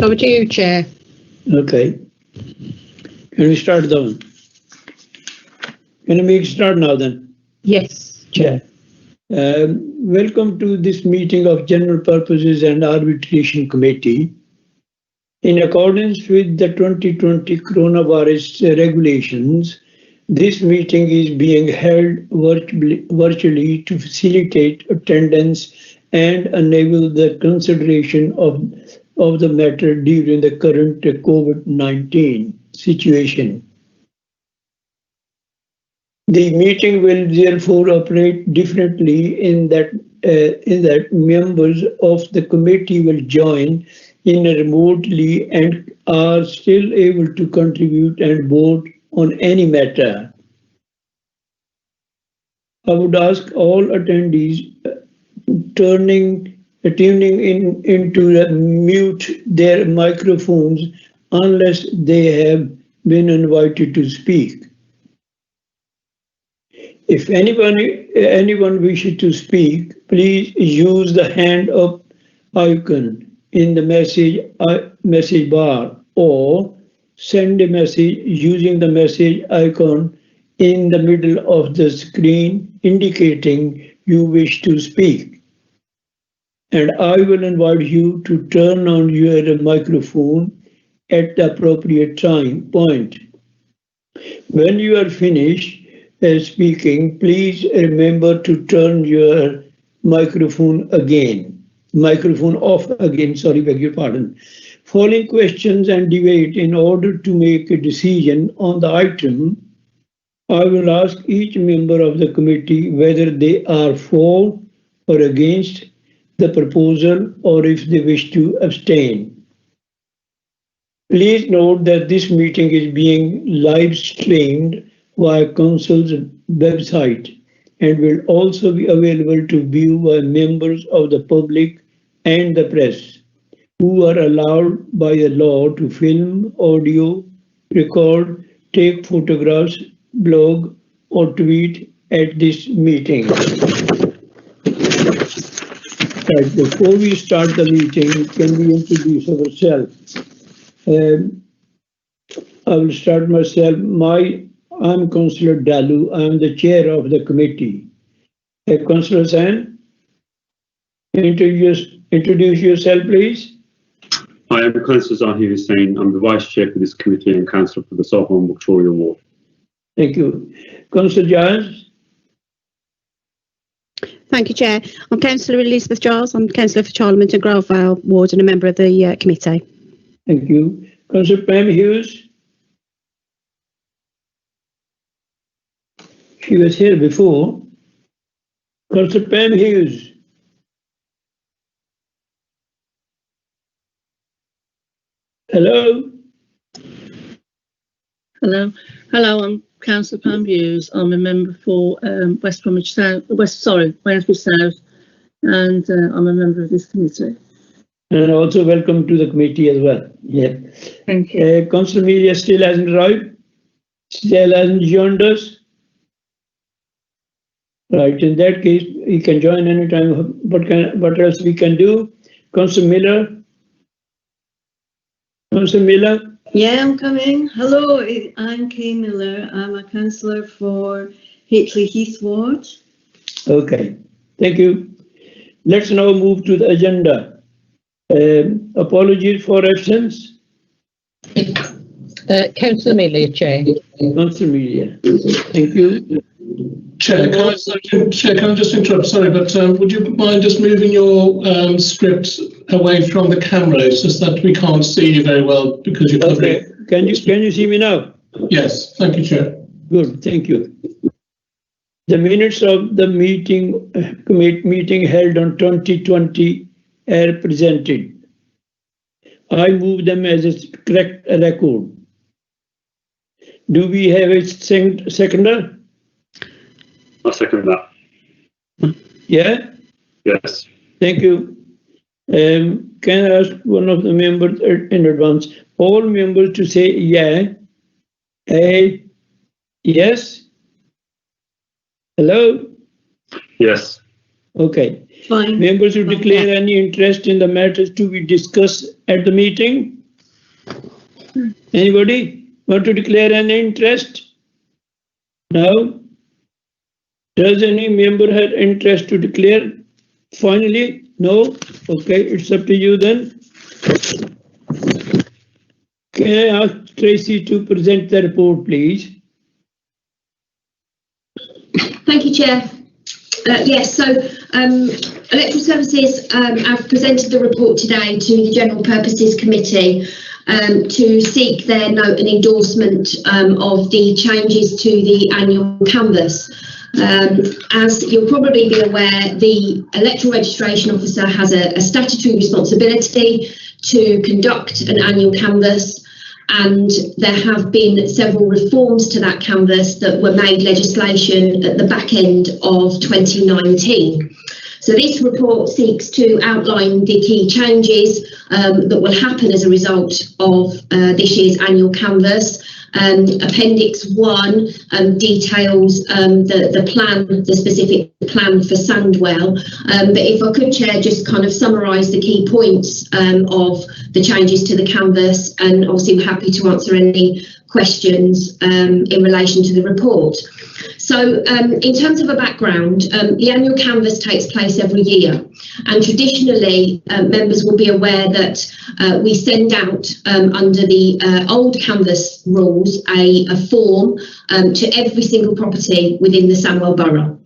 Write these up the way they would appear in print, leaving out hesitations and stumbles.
Over to you, Chair. Okay. Can we start then? Can we start now then? Yes, Chair. Welcome to this meeting of General Purposes and Arbitration Committee. In accordance with the 2020 coronavirus regulations, this meeting is being held virtually to facilitate attendance and enable the consideration of the matter during the current COVID-19 situation. The meeting will therefore operate differently in that members of the committee will join in remotely and are still able to contribute and vote on any matter. I would ask all attendees tuning in to mute their microphones unless they have been invited to speak. If anyone wishes to speak, please use the hand up icon in the message bar or send a message using the message icon in the middle of the screen indicating you wish to speak. And I will invite you to turn on your microphone at the appropriate point. When you are finished speaking, please remember to turn your microphone off again, sorry, beg your pardon. Following questions and debate in order to make a decision on the item, I will ask each member of the committee whether they are for or against the proposal or if they wish to abstain. Please note that this meeting is being live streamed via Council's website and will also be available to view by members of the public and the press who are allowed by the law to film, audio, record, take photographs, blog or tweet at this meeting. Right, before we start the meeting, can we introduce ourselves? I will start myself. I'm Councillor Dalu. I'm the chair of the committee. Councillor San, introduce yourself, please. Hi, I'm Councillor Zahir Hussain. I'm the vice chair for this committee and councillor for the Soho and Victoria Ward. Thank you. Councillor Giles. Thank you, Chair. I'm Councillor Elizabeth Giles. I'm Councillor for Charlemont and Grovevale Ward and a member of the committee. Thank you. Councillor Pam Hughes. She was here before. Councillor Pam Hughes. Hello. Hello, I'm Councillor Pam Hughes. I'm a member for Westbury South, and I'm a member of this committee. And also welcome to the committee as well. Yeah. Thank you. Councillor Media still hasn't arrived. Still hasn't joined us. Right. In that case, he can join anytime. What else we can do? Councillor Miller. Councillor Miller. Yeah, I'm coming. Hello, I'm Kay Miller. I'm a councillor for Hatley Heath Ward. Okay, thank you. Let's now move to the agenda. Apologies for absence. Councillor Melia, Chair. Councillor Media. Thank you. Chair, can I just interrupt? Sorry, but would you mind just moving your script away from the camera? It's just that we can't see you very well because you're covering. Okay. Can you see me now? Yes, thank you, Chair. Good, thank you. The minutes of the meeting held on 2020 are presented. I move them as a correct record. Do we have a seconder? I second that. Yeah? Yes. Thank you. Can I ask one of the members in advance, all members to say yeah, yes, hello? Yes. Okay. Fine. Members who declare any interest in the matters to be discussed at the meeting? Anybody want to declare any interest? No? Does any member have interest to declare? Finally, no? Okay, it's up to you then. Can I ask Tracy to present the report, please? Thank you, Chair. Yes, so Electoral Services have presented the report today to the General Purposes Committee to seek their note and endorsement of the changes to the annual canvass. As you'll probably be aware, the Electoral Registration Officer has a statutory responsibility to conduct an annual canvass, and there have been several reforms to that canvass that were made legislation at the back end of 2019. So this report seeks to outline the key changes that will happen as a result of this year's annual canvass. Appendix 1 details the specific plan for Sandwell. But if I could, Chair, just kind of summarise the key points of the changes to the canvass, and obviously we're happy to answer any questions in relation to the report. So in terms of a background, the annual canvass takes place every year, and traditionally members will be aware that we send out under the old canvass rules a form to every single property within the Sandwell Borough.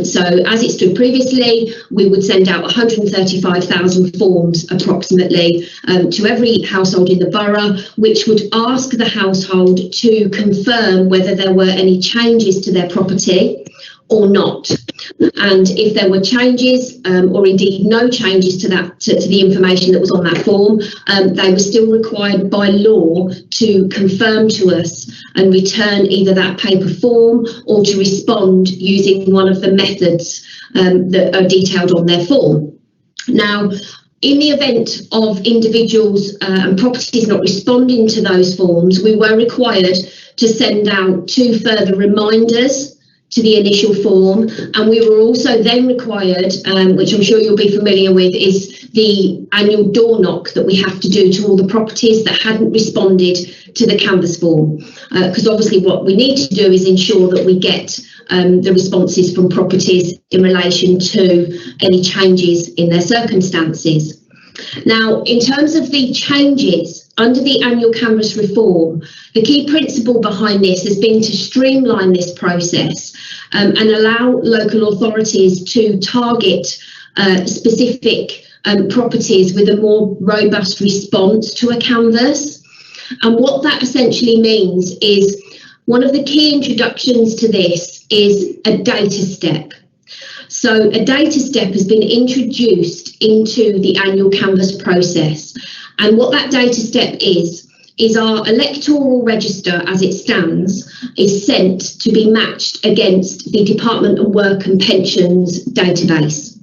So as it stood previously, we would send out 135,000 forms approximately to every household in the borough, which would ask the household to confirm whether there were any changes to their property or not. And if there were changes or indeed no changes to that to the information that was on that form, they were still required by law to confirm to us and return either that paper form or to respond using one of the methods that are detailed on their form. Now, in the event of individuals and properties not responding to those forms, we were required to send out 2 further reminders to the initial form, and we were also then required, which I'm sure you'll be familiar with, is the annual door knock that we have to do to all the properties that hadn't responded to the canvass form, because obviously what we need to do is ensure that we get the responses from properties in relation to any changes in their circumstances. Now, in terms of the changes under the annual canvass reform, the key principle behind this has been to streamline this process and allow local authorities to target specific properties with a more robust response to a canvass. And what that essentially means is one of the key introductions to this is a data step. So a data step has been introduced into the annual canvass process. And what that data step is our electoral register as it stands is sent to be matched against the Department of Work and Pensions database.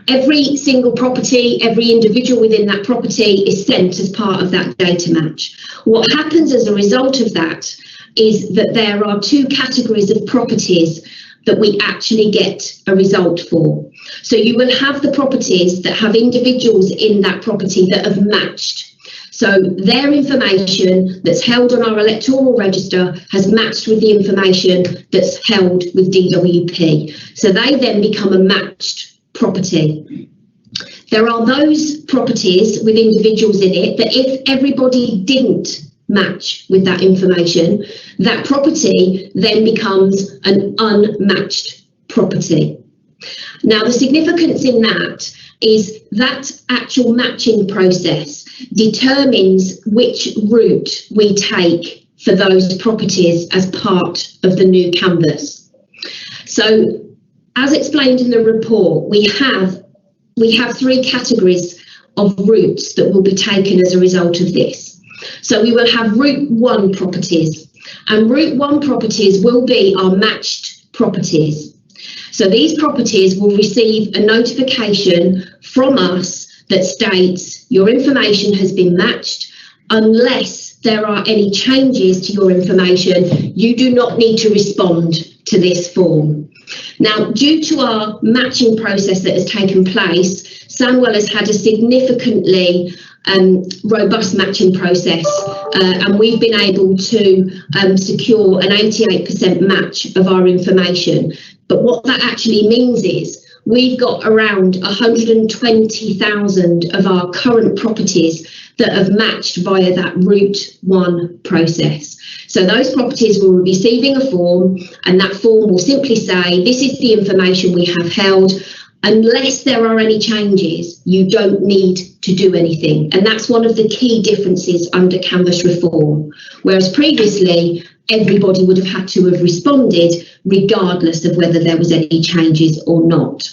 Every single property, every individual within that property is sent as part of that data match. What happens as a result of that is that there are 2 categories of properties that we actually get a result for. So you will have the properties that have individuals in that property that have matched. So their information that's held on our electoral register has matched with the information that's held with DWP. So they then become a matched property. There are those properties with individuals in it that if everybody didn't match with that information, that property then becomes an unmatched property. Now, the significance in that is that actual matching process determines which route we take for those properties as part of the new canvass. So, as explained in the report, we have 3 categories of routes that will be taken as a result of this. So we will have Route 1 properties, and Route 1 properties will be our matched properties. So these properties will receive a notification from us that states your information has been matched. Unless there are any changes to your information, you do not need to respond to this form. Now, due to our matching process that has taken place, Sandwell has had a significantly robust matching process, and we've been able to secure an 88% match of our information. But what that actually means is we've got around 120,000 of our current properties that have matched via that Route 1 process. So those properties will be receiving a form, and that form will simply say, this is the information we have held. Unless there are any changes, you don't need to do anything. And that's one of the key differences under Canvas reform. Whereas previously, everybody would have had to have responded regardless of whether there was any changes or not.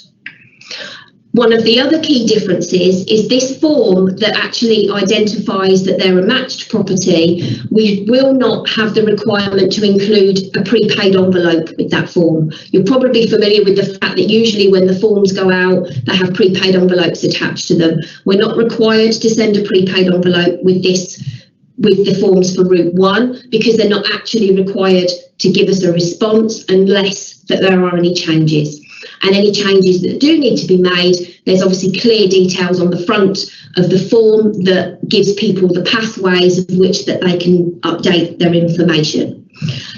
One of the other key differences is this form that actually identifies that they're a matched property. We will not have the requirement to include a prepaid envelope with that form. You're probably familiar with the fact that usually when the forms go out, they have prepaid envelopes attached to them. We're not required to send a prepaid envelope with the forms for Route 1 because they're not actually required to give us a response unless that there are any changes. And any changes that do need to be made, there's obviously clear details on the front of the form that gives people the pathways of which that they can update their information.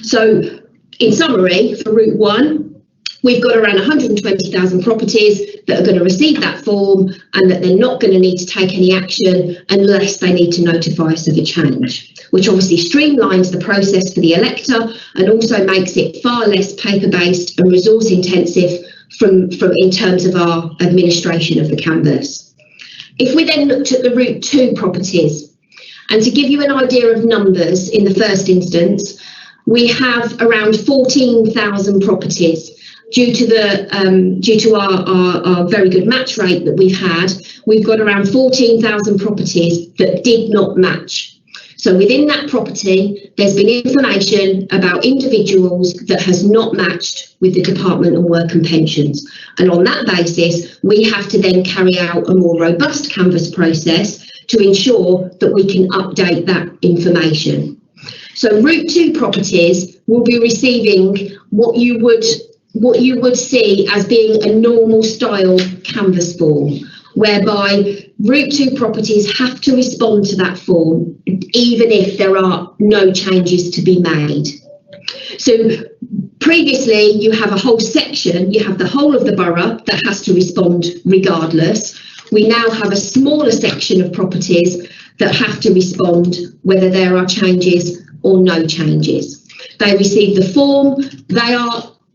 So in summary, for Route 1, we've got around 120,000 properties that are going to receive that form and that they're not going to need to take any action unless they need to notify us of a change, which obviously streamlines the process for the elector and also makes it far less paper-based and resource-intensive from in terms of our administration of the canvas. If we then looked at the Route 2 properties, and to give you an idea of numbers in the first instance, we have around 14,000 properties. Due to our very good match rate that we've had, we've got around 14,000 properties that did not match. So within that property, there's been information about individuals that has not matched with the Department of Work and Pensions. And on that basis, we have to then carry out a more robust canvas process to ensure that we can update that information. So Route 2 properties will be receiving what you would see as being a normal style canvas form, whereby Route 2 properties have to respond to that form, even if there are no changes to be made. So previously, you have a whole section, you have the whole of the borough that has to respond regardless. We now have a smaller section of properties that have to respond whether there are changes or no changes. They receive the form,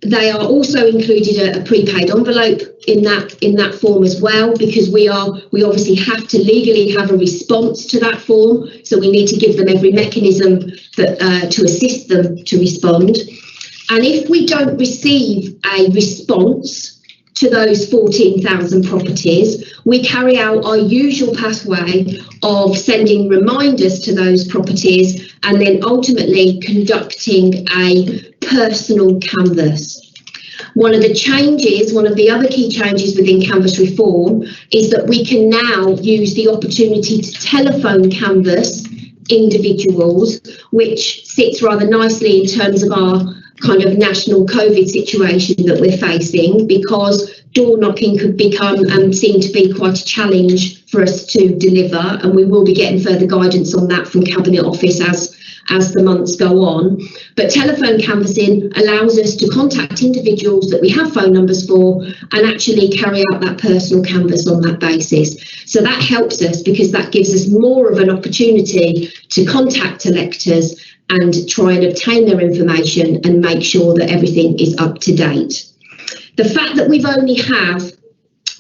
they are also included a prepaid envelope in that form as well, because we obviously have to legally have a response to that form, so we need to give them every mechanism that to assist them to respond. And if we don't receive a response to those 14,000 properties, we carry out our usual pathway of sending reminders to those properties and then ultimately conducting a personal canvas. One of the other key changes within canvas reform is that we can now use the opportunity to telephone canvas individuals, which sits rather nicely in terms of our kind of national COVID situation that we're facing, because door knocking could become and seem to be quite a challenge for us to deliver, and we will be getting further guidance on that from Cabinet Office as the months go on. But telephone canvassing allows us to contact individuals that we have phone numbers for and actually carry out that personal canvass on that basis. So that helps us because that gives us more of an opportunity to contact electors and try and obtain their information and make sure that everything is up to date. The fact that we've only have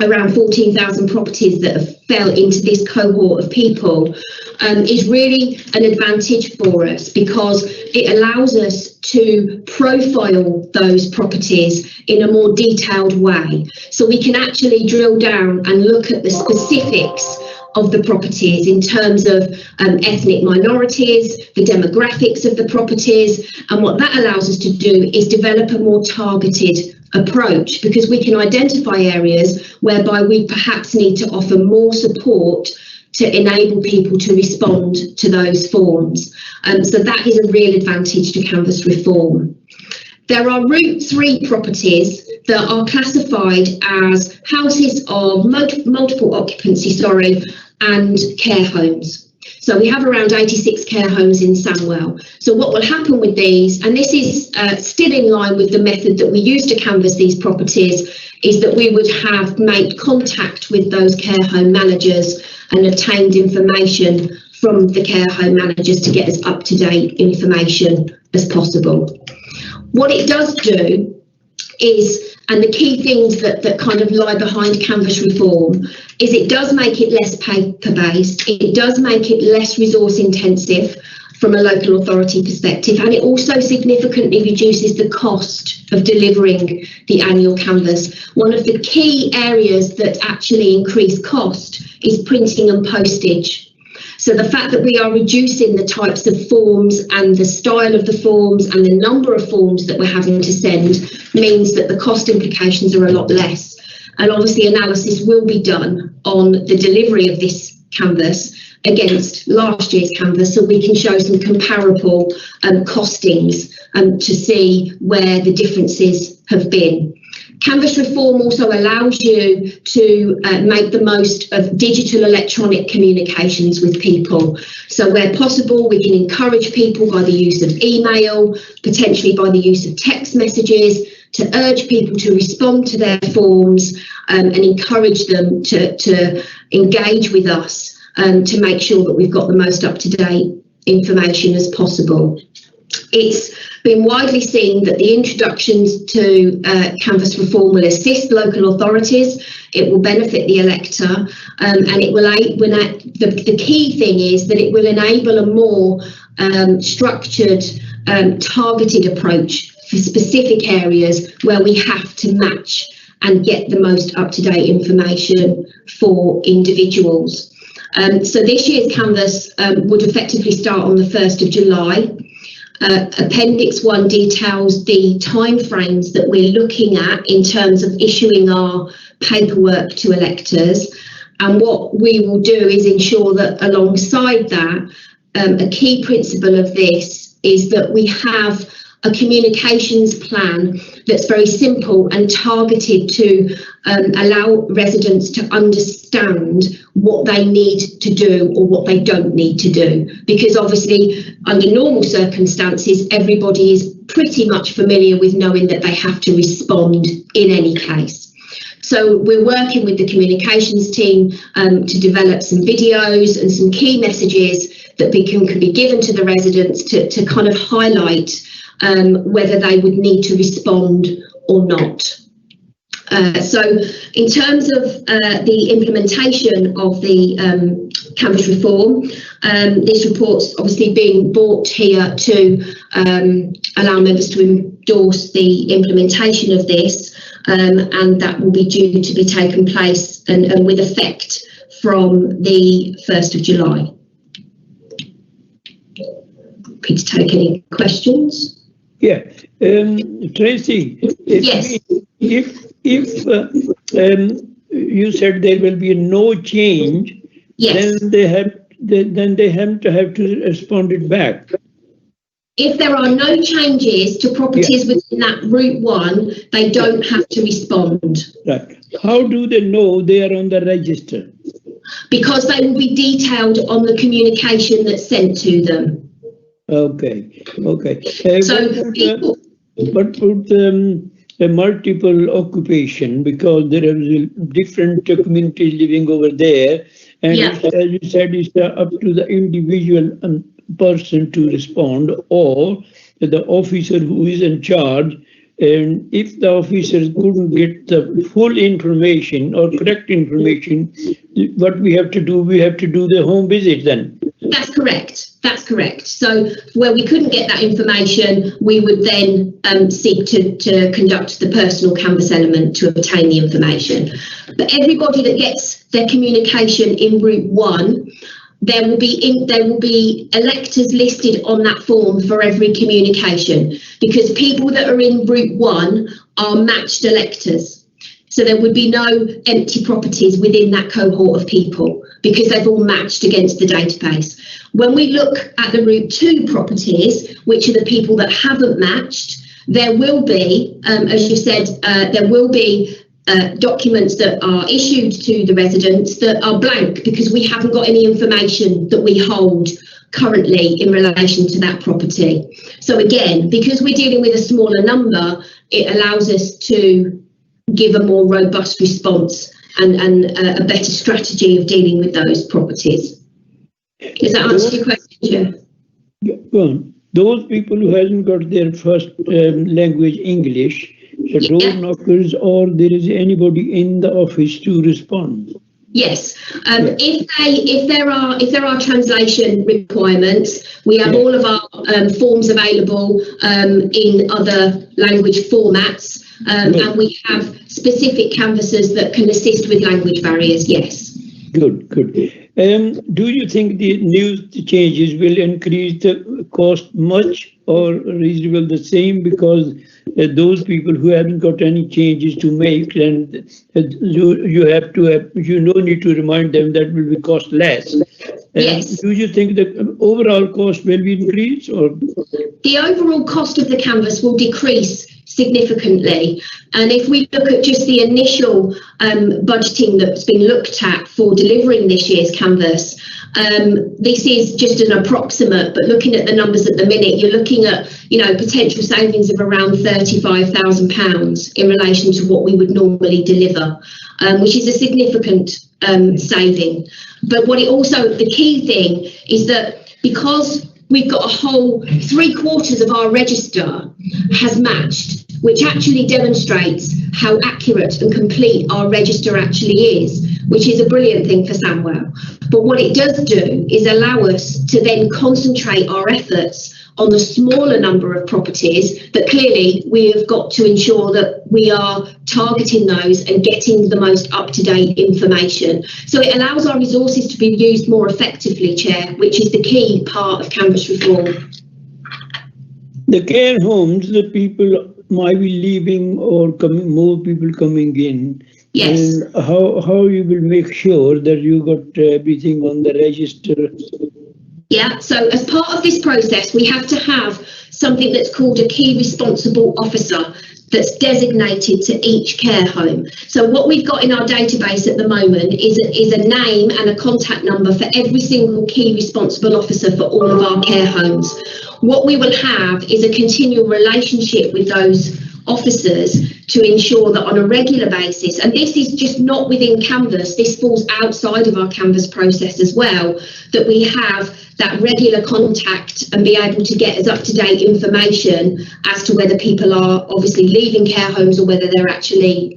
around 14,000 properties that have fell into this cohort of people is really an advantage for us, because it allows us to profile those properties in a more detailed way. So we can actually drill down and look at the specifics of the properties in terms of ethnic minorities, the demographics of the properties, and what that allows us to do is develop a more targeted approach, because we can identify areas whereby we perhaps need to offer more support to enable people to respond to those forms. So that is a real advantage to canvas reform. There are Route 3 properties that are classified as houses of multiple occupancy, and care homes. So we have around 86 care homes in Sandwell. So what will happen with these, and this is still in line with the method that we use to canvass these properties, is that we would have made contact with those care home managers and obtained information from the care home managers to get as up-to-date information as possible. What it does do is, and the key things that kind of lie behind canvass reform, is it does make it less paper-based, it does make it less resource-intensive from a local authority perspective, and it also significantly reduces the cost of delivering the annual canvass. One of the key areas that actually increase cost is printing and postage. So the fact that we are reducing the types of forms and the style of the forms and the number of forms that we're having to send means that the cost implications are a lot less. And obviously analysis will be done on the delivery of this canvass against last year's canvass, so we can show some comparable costings to see where the differences have been. Canvass reform also allows you to make the most of digital electronic communications with people. So where possible, we can encourage people by the use of email, potentially by the use of text messages, to urge people to respond to their forms and encourage them to engage with us to make sure that we've got the most up-to-date information as possible. It's been widely seen that the introductions to canvass reform will assist local authorities, it will benefit the elector, and it will the key thing is that it will enable a more structured, targeted approach for specific areas where we have to match and get the most up-to-date information for individuals. So this year's canvass would effectively start on the 1st of July. Appendix 1 details the timeframes that we're looking at in terms of issuing our paperwork to electors, and what we will do is ensure that alongside that, a key principle of this is that we have a communications plan that's very simple and targeted to allow residents to understand what they need to do or what they don't need to do. Because obviously, under normal circumstances, everybody is pretty much familiar with knowing that they have to respond in any case. So we're working with the communications team to develop some videos and some key messages that can be given to the residents to kind of highlight whether they would need to respond or not. So in terms of the implementation of the canvass reform, this report's obviously being brought here to allow members to endorse the implementation of this, and that will be due to be taken place and with effect from the 1st of July. Happy to take any questions. Yeah, Tracy, Yes. if you said there will be no change, Yes. then they have to respond it back. If there are no changes to properties within that Route 1, they don't have to respond. Right. How do they know they are on the register? Because they will be detailed on the communication that's sent to them. Okay. So people, But put a multiple occupation, because there are different communities living over there, and as you said, it's up to the individual person to respond, or the officer who is in charge. And if the officers couldn't get the full information or correct information, what we have to do the home visit then. That's correct. That's correct. So where we couldn't get that information, we would then seek to conduct the personal canvass element to obtain the information. But everybody that gets their communication in Route 1, there will be electors listed on that form for every communication, because people that are in Route 1 are matched electors. So there would be no empty properties within that cohort of people because they've all matched against the database. When we look at the Route 2 properties, which are the people that haven't matched, There will be, as you said, there will be documents that are issued to the residents that are blank because we haven't got any information that we hold currently in relation to that property. So again, because we're dealing with a smaller number, it allows us to give a more robust response and a better strategy of dealing with those properties. Does that answer your question, Chair? Well, those people who hasn't got their first language English, the door knockers, or there is anybody in the office to respond? Yes. If there are translation requirements, we have all of our forms available in other language formats, and we have specific canvassers that can assist with language barriers. Yes. Good. Do you think the new changes will increase the cost much or reasonable the same, because those people who haven't got any changes to make, and you don't need to remind them that will be cost less. Yes. Do you think the overall cost will be increased, or the overall cost of the canvas will decrease significantly? And if we look at just the initial budgeting that's been looked at for delivering this year's canvas, this is just an approximate, but looking at the numbers at the minute, you're looking at, potential savings of around £35,000 in relation to what we would normally deliver, which is a significant saving. But the key thing is that because we've got a whole 3/4 of our register has matched, which actually demonstrates how accurate and complete our register actually is, which is a brilliant thing for Sandwell. But what it does do is allow us to then concentrate our efforts on the smaller number of properties that clearly we have got to ensure that we are targeting those and getting the most up-to-date information. So it allows our resources to be used more effectively, Chair, which is the key part of canvas reform. the care homes, the people might be leaving or more people coming in? Yes. And how you will make sure that you got everything on the register? Yeah, so as part of this process, we have to have something that's called a key responsible officer that's designated to each care home. So what we've got in our database at the moment is a name and a contact number for every single key responsible officer for all of our care homes. What we will have is a continual relationship with those officers to ensure that on a regular basis, and this is just not within Canvas, this falls outside of our Canvas process as well, that we have that regular contact and be able to get as up-to-date information as to whether people are obviously leaving care homes or whether they're actually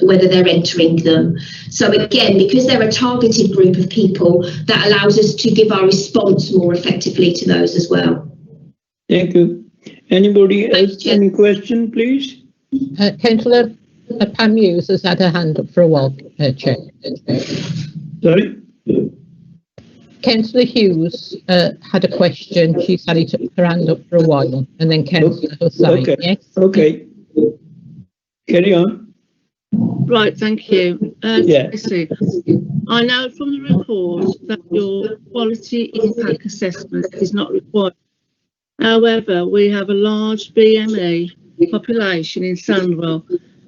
whether they're entering them. So again, because they're a targeted group of people, that allows us to give our response more effectively to those as well. Thank you. Anybody else? Any question, please? Councillor Pam Hughes has had her hand up for a while, Chair. Sorry? Councillor Hughes had a question. She's had her hand up for a while, and then Councillor Hussain. Okay. Yes? Okay. Carry on. Right, thank you. Yeah. Tracy, I know from the report that your quality impact assessment is not required. However, we have a large BME population in Sandwell,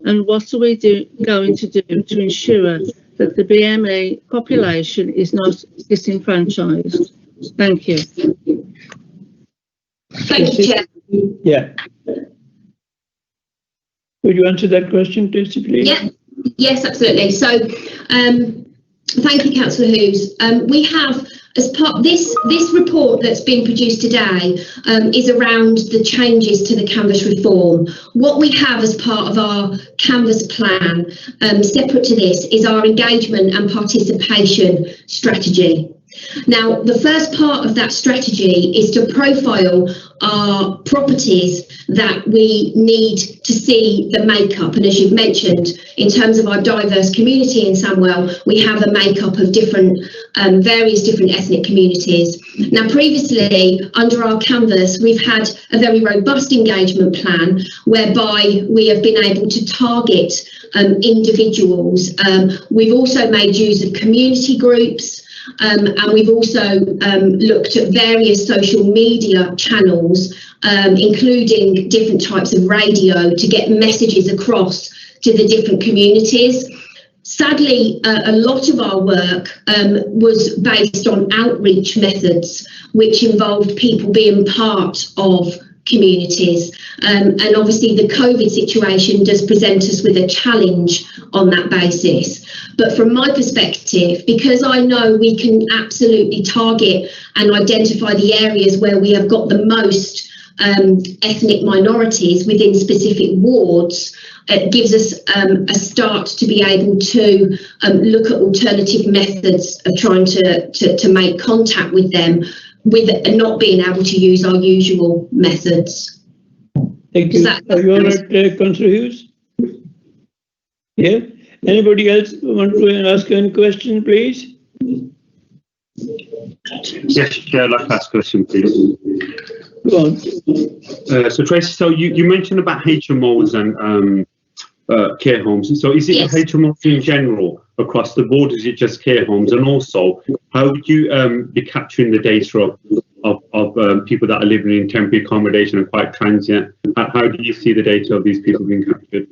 and what are we going to do to ensure that the BME population is not disenfranchised? Thank you. Thank you, Chair. Yeah. Would you answer that question, Tracy, please? Yeah. Yes, absolutely. So, thank you, Councillor Hughes. We have, as part this report that's been produced today is around the changes to the Canvas reform. What we have as part of our Canvas plan, separate to this, is our engagement and participation strategy. Now, the first part of that strategy is to profile our properties that we need to see the makeup. And as you've mentioned, in terms of our diverse community in Sandwell, we have a makeup of various different ethnic communities. Now, previously, under our Canvas, we've had a very robust engagement plan whereby we have been able to target individuals. We've also made use of community groups. and we've also looked at various social media channels, including different types of radio, to get messages across to the different communities. Sadly, a lot of our work was based on outreach methods, which involved people being part of communities. And obviously the COVID situation does present us with a challenge on that basis. But from my perspective, because I know we can absolutely target and identify the areas where we have got the most ethnic minorities within specific wards, it gives us a start to be able to look at alternative methods of trying to make contact with them, with not being able to use our usual methods. Thank you. Are you all right, Councillor Hughes? Yeah. Anybody else want to ask any question, please? Yes, Chair, I'd like to ask a question, please. Go on. So Tracy, so you mentioned about HMOs and care homes. So is it Yes. HMOs in general across the board? Is it just care homes? And also, how would you be capturing the data of people that are living in temporary accommodation and quite transient? How do you see the data of these people being captured?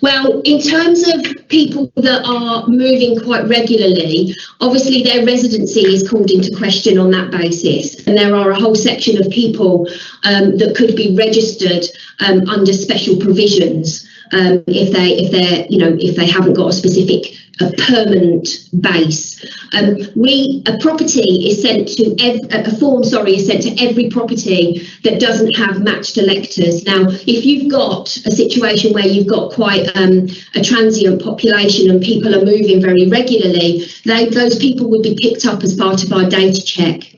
Well, in terms of people that are moving quite regularly, obviously their residency is called into question on that basis, and there are a whole section of people that could be registered under special provisions if they haven't got a specific permanent base. A property is sent to a form is sent to every property that doesn't have matched electors. Now, if you've got a situation where you've got quite a transient population and people are moving very regularly, those people would be picked up as part of our data check.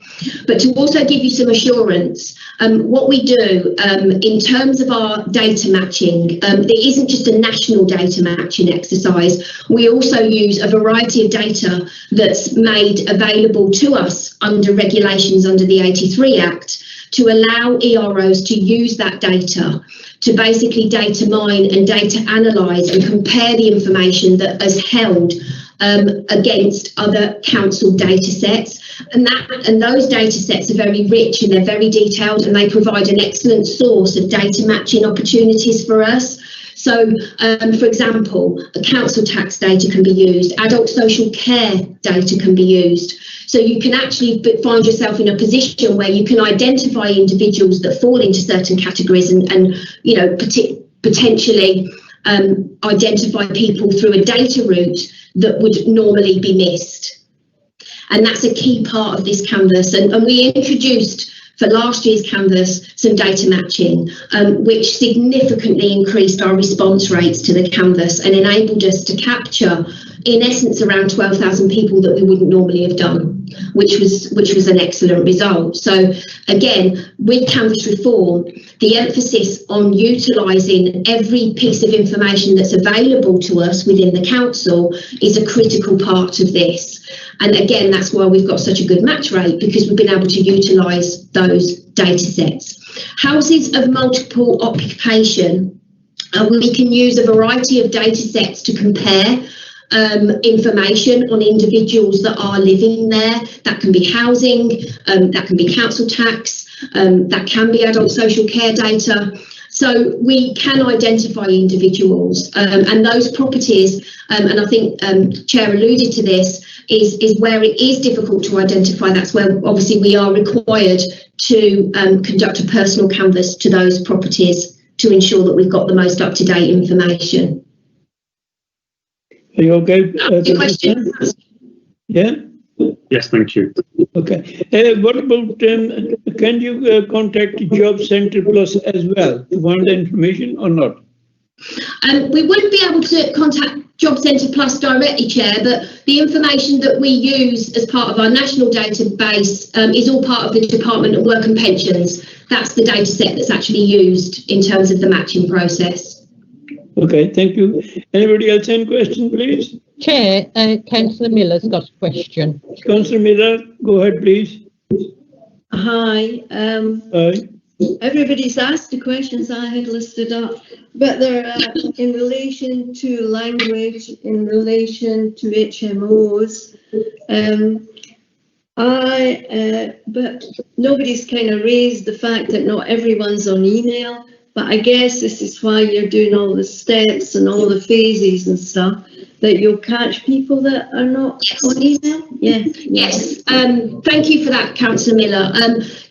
But to also give you some assurance, what we do in terms of our data matching, it isn't just a national data matching exercise. We also use a variety of data that's made available to us under regulations under the 83 Act to allow EROs to use that data to basically data mine and data analyse and compare the information that is held against other council data sets. And those data sets are very rich and they're very detailed, and they provide an excellent source of data matching opportunities for us. So, for example, council tax data can be used, adult social care data can be used. So you can actually find yourself in a position where you can identify individuals that fall into certain categories and potentially identify people through a data route that would normally be missed. And that's a key part of this canvas. And we introduced for last year's canvas some data matching, which significantly increased our response rates to the canvas and enabled us to capture, in essence, around 12,000 people that we wouldn't normally have done, which was an excellent result. So again, with canvas reform, the emphasis on utilising every piece of information that's available to us within the council is a critical part of this. And again, that's why we've got such a good match rate, because we've been able to utilise those data sets. Houses of multiple occupation, we can use a variety of data sets to compare information on individuals that are living there. That can be housing, that can be council tax, that can be adult social care data. So we can identify individuals and those properties, and I think Chair alluded to this, is where it is difficult to identify. That's where obviously we are required to conduct a personal canvass to those properties to ensure that we've got the most up-to-date information. Are you okay? Your question? Yeah? Yes, thank you. Okay. What about, can you contact Job Centre Plus as well to find the information or not? We wouldn't be able to contact Job Centre Plus directly, Chair, but the information that we use as part of our national database is all part of the Department of Work and Pensions. That's the data set that's actually used in terms of the matching process. Okay, thank you. Anybody else any question, please? Chair, Councillor Miller's got a question. Councillor Miller, go ahead, please. Hi. Hi. Everybody's asked the questions I had listed up, but they're in relation to language, in relation to HMOs. But nobody's kind of raised the fact that not everyone's on email. But I guess this is why you're doing all the steps and all the phases and stuff, that you'll catch people that are not on email. Yeah. Yes, thank you for that, Councillor Miller.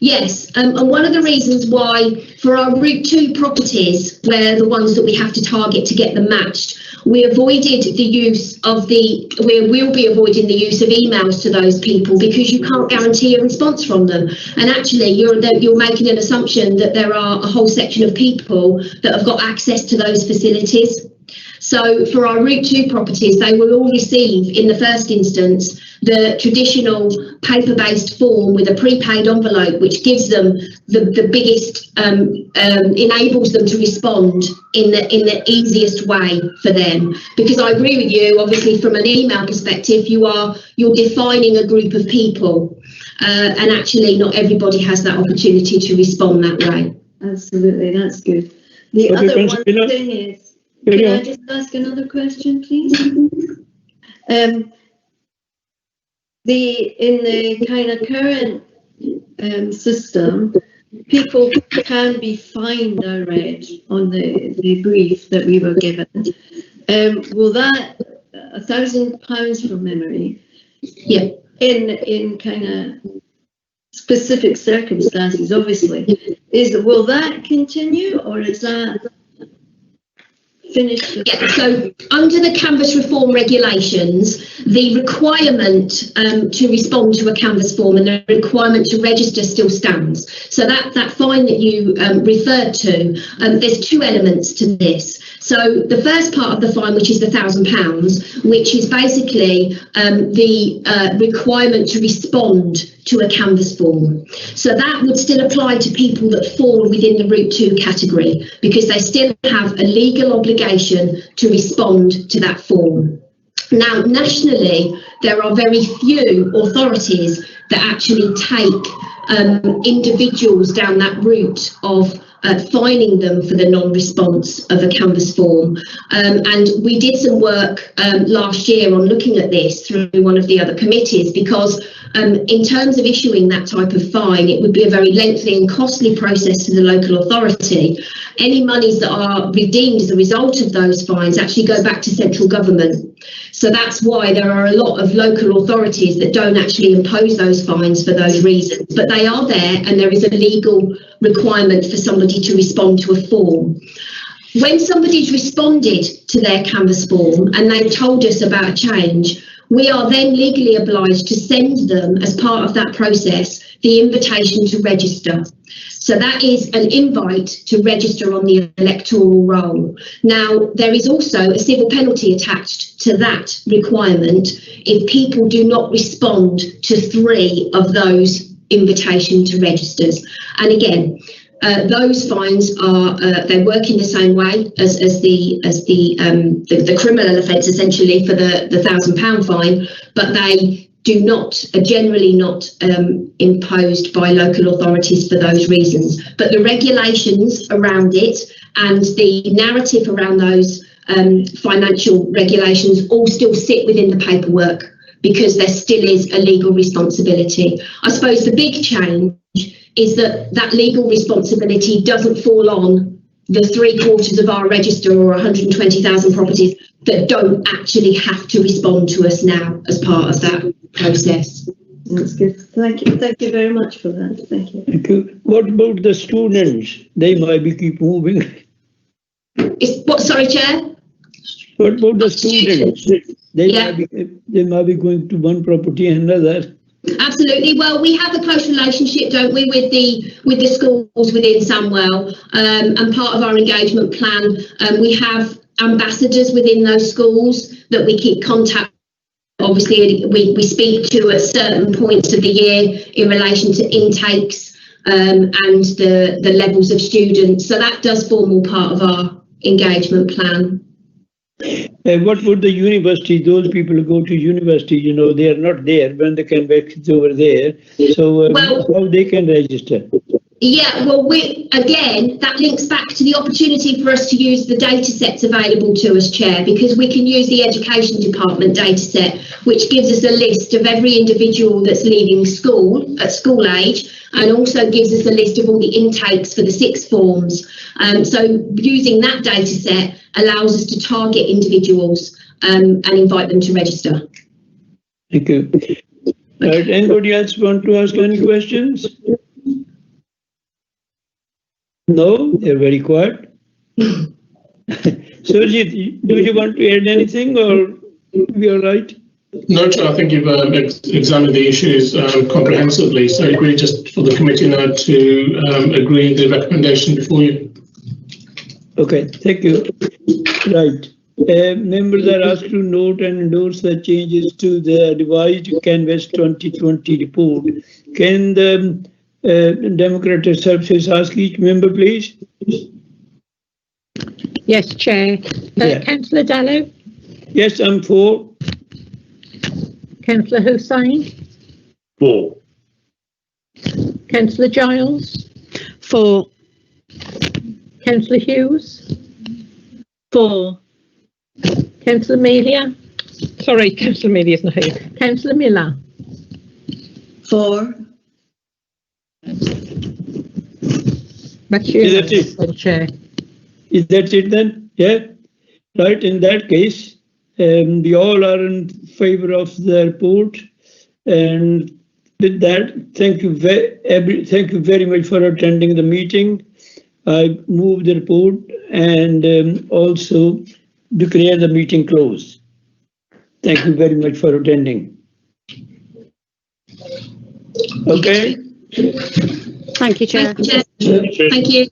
Yes, and one of the reasons why for our Route 2 properties, where the ones that we have to target to get them matched, we avoided the use of we will be avoiding the use of emails to those people, because you can't guarantee a response from them. And actually, you're making an assumption that there are a whole section of people that have got access to those facilities. So for our Route 2 properties, they will all receive, in the first instance, the traditional paper-based form with a prepaid envelope, which gives them the biggest, enables them to respond in the easiest way for them. Because I agree with you, obviously, from an email perspective, you're defining a group of people, and actually not everybody has that opportunity to respond that way. Absolutely, that's good. The Okay, other Councillor Miller? thing is, can I just ask another question, please? In the kind of current system, people can be fined, I read on the brief that we were given. Will that £1,000 from memory? Yeah. In kind of specific circumstances, obviously, will that continue, or is that finished? Yeah, so under the Canvas reform regulations, the requirement to respond to a Canvas form and the requirement to register still stands. So that fine that you referred to, there's two elements to this. So the first part of the fine, which is the £1,000, which is basically the requirement to respond to a Canvas form. So that would still apply to people that fall within the Route 2 category, because they still have a legal obligation to respond to that form. Now, nationally, there are very few authorities that actually take individuals down that route of fining them for the non-response of a Canvas form. And we did some work last year on looking at this through one of the other committees, because in terms of issuing that type of fine, it would be a very lengthy and costly process to the local authority. Any monies that are redeemed as a result of those fines actually go back to central government. So that's why there are a lot of local authorities that don't actually impose those fines for those reasons. But they are there, and there is a legal requirement for somebody to respond to a form. When somebody's responded to their Canvas form and they've told us about a change, we are then legally obliged to send them, as part of that process, the invitation to register. So that is an invite to register on the electoral roll. Now, there is also a civil penalty attached to that requirement if people do not respond to 3 of those invitation to registers. And again, those fines are they work in the same way as the criminal offence, essentially, for the £1,000 fine, but they are generally not imposed by local authorities for those reasons. But the regulations around it and the narrative around those financial regulations all still sit within the paperwork, because there still is a legal responsibility. I suppose the big change is that legal responsibility doesn't fall on the 3/4 of our register or 120,000 properties that don't actually have to respond to us now as part of that process. That's good. Thank you very much for that. Thank you. Thank you. What about the students? They might be keep moving. Sorry, Chair? What about the students? They might be going to one property and another. Absolutely. Well, we have a close relationship, don't we, with the schools within Samwell, and part of our engagement plan, we have ambassadors within those schools that we keep contact. Obviously, we speak to at certain points of the year in relation to intakes and the levels of students. So that does form all part of our engagement plan. What would the university, those people who go to university, they are not there when the convex is over there. So how they can register? Yeah, well, that links back to the opportunity for us to use the data sets available to us, Chair, because we can use the Education Department data set, which gives us a list of every individual that's leaving school at school age, and also gives us a list of all the intakes for the sixth forms. So using that data set allows us to target individuals and invite them to register. Thank you. Right, anybody else want to ask any questions? No, they're very quiet. Surjit, do you want to add anything, or we are right? No, Chair, I think you've examined the issues comprehensively, so it's really just for the committee now to agree the recommendation before you. Okay, thank you. Right. Members are asked to note and endorse the changes to the revised Canvas 2020 report. Can the Democratic Services ask each member, please? Yes, Chair. Yeah. Councillor Dallow, Yes, I'm for. Councillor Hussain, 4. Councillor Giles, 4. Councillor Hughes, 4. Councillor Amelia. Sorry, Councillor Amelia's not here. Councillor Miller. 4. That's you, Is that it? Chair. Is that it then? Yeah. Right. In that case, we all are in favour of the report, and with that, thank you very much for attending the meeting. I move the report and also declare the meeting closed. Thank you very much for attending. Okay. Thank you, Chair. Thank you, Chair. Thank you.